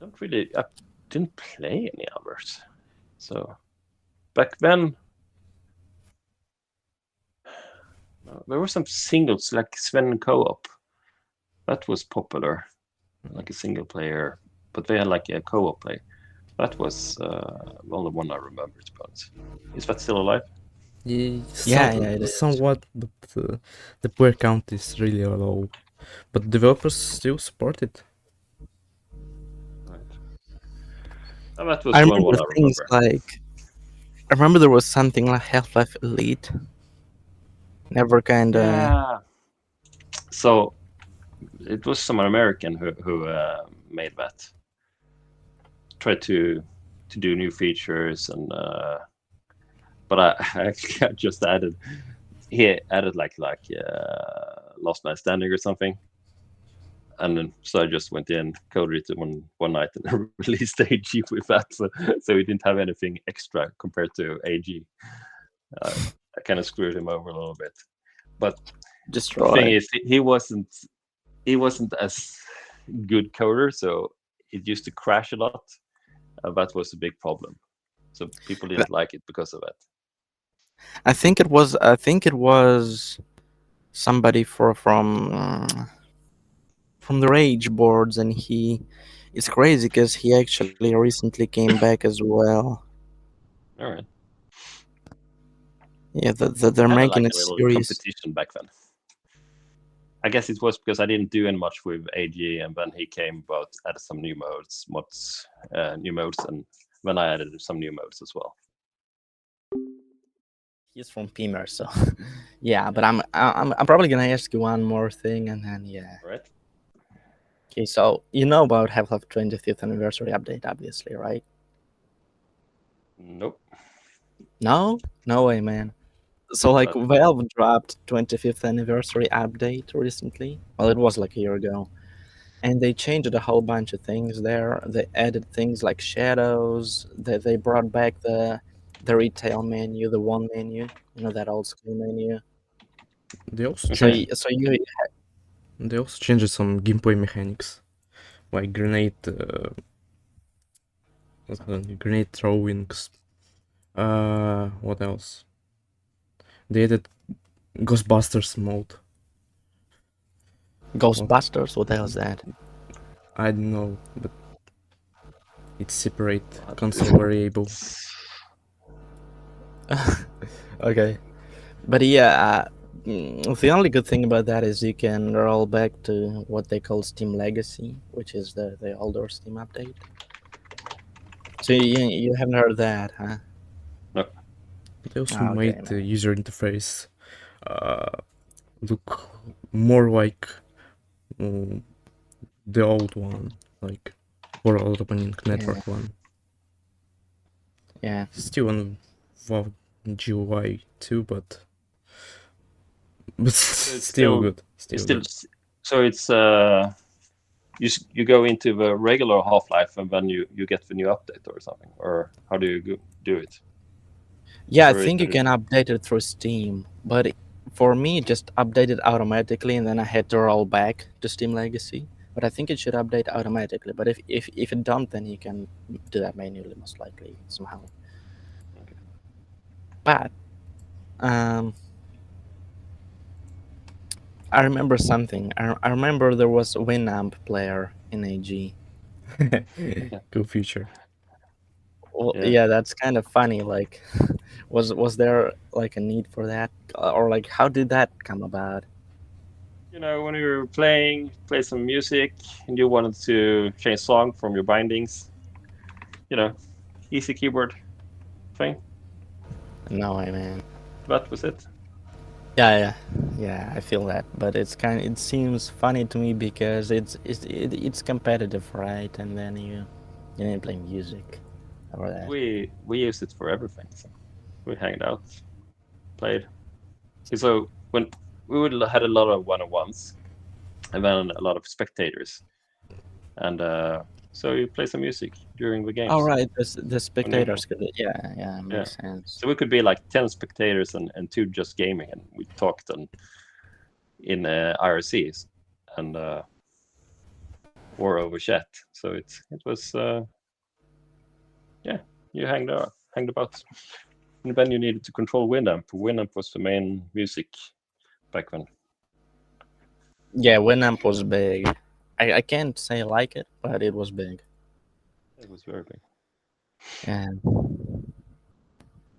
I didn't play any others. So back then, there were some singles like Sven Co-op. That was popular, like a single player, but they had like a co-op play. That was the only one I remember, to be honest. Is that still alive? Yeah, it is. Somewhat, but the player count is really low. But developers still support it. Right. Oh, that was I the remember one I things remember. like, I remember there was something like Half-Life Elite. Never kind of. Yeah. So it was some American who made that. Tried to do new features and but I actually just added. He added like Last Man Standing or something, and then so I just went in, coded it one night, and released AG with that. So we didn't have anything extra compared to AG. I kind of screwed him over a little bit, but the thing is, he wasn't as good coder, so it used to crash a lot. That was a big problem. So people didn't like it because of that. I think it was somebody from the Rage boards, and it's crazy because he actually recently came back as well. All right. Yeah, they're I had making like a a little series. competition back then. I guess it was because I didn't do any much with AG, and then he came about added some new modes, and then I added some new modes as well. He's from pmers, so yeah. But I'm probably gonna ask you one more thing, and then yeah. Right? Okay, so you know about Half-Life 25th anniversary update, obviously, right? Nope. No, no way, man. So like But Valve dropped 25th anniversary update recently. Well, it was like a year ago, and they changed a whole bunch of things there. They added things like shadows. They brought back the retail menu, the one menu, you know, that old school menu. They also So Okay. changed. so you They also changed some gameplay mechanics, like grenade throwings. What else? They added Ghostbusters mode. Ghostbusters. What the hell is that? I don't know, but it's separate What? console variable. Okay, but yeah, the only good thing about that is you can roll back to what they call Steam Legacy, which is the older Steam update. So you haven't heard that, huh? No. They also Oh, okay, made the man. user interface look more like the old one, like World Opening Network one. Yeah. Still on WoW GUI too, but still good. Still good. So it's you go into the regular Half-Life and then you get the new update or something, or how do you do it? Yeah, I Or is think you it- can update it through Steam, but for me, it just updated automatically, and then I had to roll back to Steam Legacy. But I think it should update automatically. But if it don't, then you can do that manually, most likely somehow. Okay. But I remember something. I remember there was a Winamp player in AG. Cool feature. Well, Yeah. yeah, that's kind of funny. Like, was there like a need for that, or like how did that come about? You know, when you're play some music, and you wanted to change song from your bindings, you know, easy keyboard thing. No way, man. That was it. Yeah. I feel that, but it seems funny to me because it's competitive, right? And then you didn't play music over that. We used it for everything. So we hanged out, played. So when we would had a lot of one-on-ones, and then a lot of spectators, and so you play some music during the games. All right, the spectators could, yeah, makes sense. So we could be like 10 spectators and 2 just gaming, and we talked in IRCs and or over chat. So it was you hanged about. And then you needed to control Winamp. Winamp was the main music back then. Yeah, Winamp was big. I can't say I like it, but it was big. It was very big. And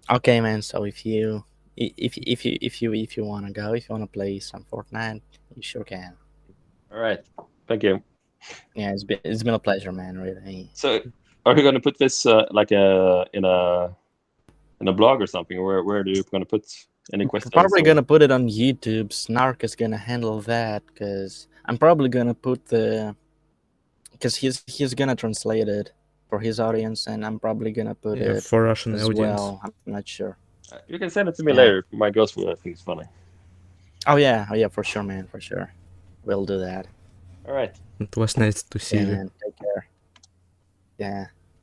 okay, man. So if you want to go, if you want to play some Fortnite, you sure can. All right, thank you. Yeah, it's been a pleasure, man. Really. So, are you going to put this like in a blog or something? Or where are you going to put any questions? Probably gonna put it on YouTube. Snark is gonna handle that because I'm probably gonna put because he's gonna translate it for his audience, and I'm probably gonna put it for Russian as audience. well. I'm not sure. You can send it to me later. My girls will think it's funny. Oh yeah, for sure, man, for sure. We'll do that. All right. It was nice to see Yeah, you. man. Take care. Yeah.